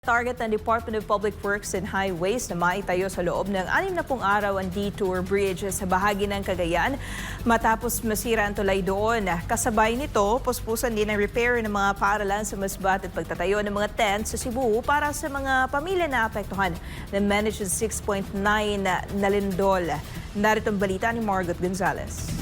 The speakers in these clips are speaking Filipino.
Target ng Department of Public Works and Highways na maitayo sa loob ng 60 araw ang detour bridge sa bahagi ng Cagayan matapos masira ang tulay doon. Kasabay nito, puspusan din ang repair ng mga paaralan sa Masbate at pagtatayo ng mga tents sa Cebu para sa mga pamilya na apektuhan ng managed 6.9 na lindol. Narito ang balita ni Margot Gonzalez.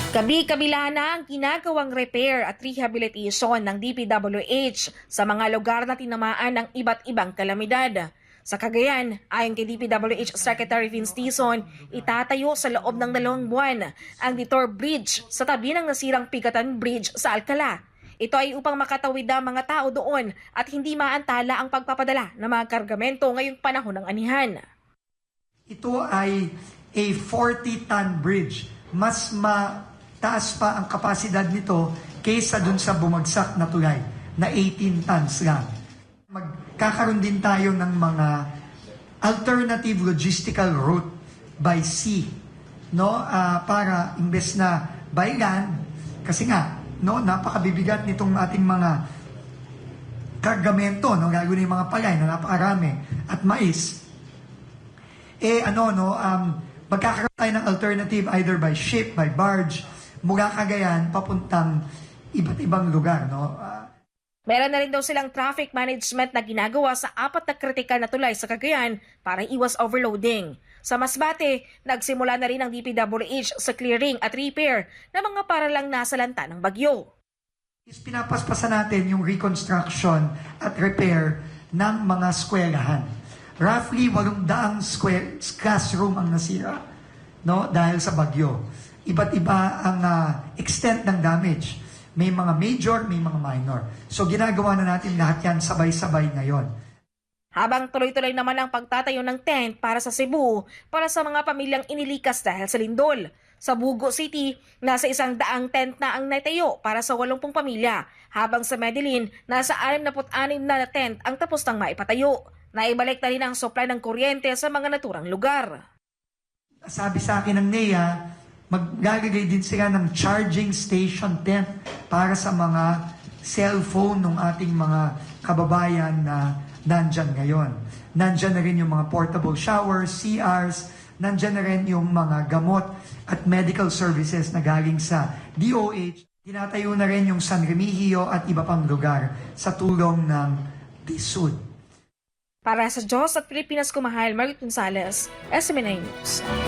Kabi-kabila na ang ginagawang repair at rehabilitation ng DPWH sa mga lugar na tinamaan ng iba't ibang kalamidad. Sa Cagayan, ayon kay DPWH Secretary Vince Tison, itatayo sa loob ng 2 buwan ang detour bridge sa tabi ng nasirang Pigatan Bridge sa Alcala. Ito ay upang makatawid ang mga tao doon at hindi maantala ang pagpapadala ng mga kargamento ngayong panahon ng anihan. Ito ay a 40-ton bridge. Mas mataas pa ang kapasidad nito kaysa dun sa bumagsak na tulay na 18 tons lang. Magkakaroon din tayo ng mga alternative logistical route by sea, no? Para imbes na by land, kasi nga, no, napakabibigat nitong ating mga kargamento, no, lalo na yung mga palay na napakarami at mais. Magkakaroon tayo ng alternative either by ship, by barge, mula Cagayan papuntang iba't ibang lugar, no? Meron na rin daw silang traffic management na ginagawa sa 4 na kritikal na tulay sa Cagayan para iwas overloading. Sa Masbate, nagsimula na rin ang DPWH sa clearing at repair ng mga paralang nasalanta ng bagyo. Pinapaspasan natin yung reconstruction at repair ng mga eskwelahan. Roughly 800 classroom ang nasira, no, dahil sa bagyo. Iba't iba ang extent ng damage. May mga major, may mga minor. So ginagawa na natin lahat yan sabay-sabay ngayon. Habang tuloy-tuloy naman ang pagtatayo ng tent para sa Cebu para sa mga pamilyang inilikas dahil sa lindol. Sa Bugo City, nasa 100 tent na ang naitayo para sa 80 pamilya, habang sa Medellin, nasa 66 na tent ang tapos nang maipatayo. Naibalik na rin ang supply ng kuryente sa mga naturang lugar. Sabi sa akin ng NEA, maglalagay din sila ng charging station tent para sa mga cellphone ng ating mga kababayan na nandyan ngayon. Nandyan na rin yung mga portable showers, CRs, nandyan na rin yung mga gamot at medical services na galing sa DOH. Tinatayo na rin yung San Remigio at iba pang lugar sa tulong ng DSUD. Para sa Diyos at Pilipinas Kumahal, Margot Gonzalez, SMNA News.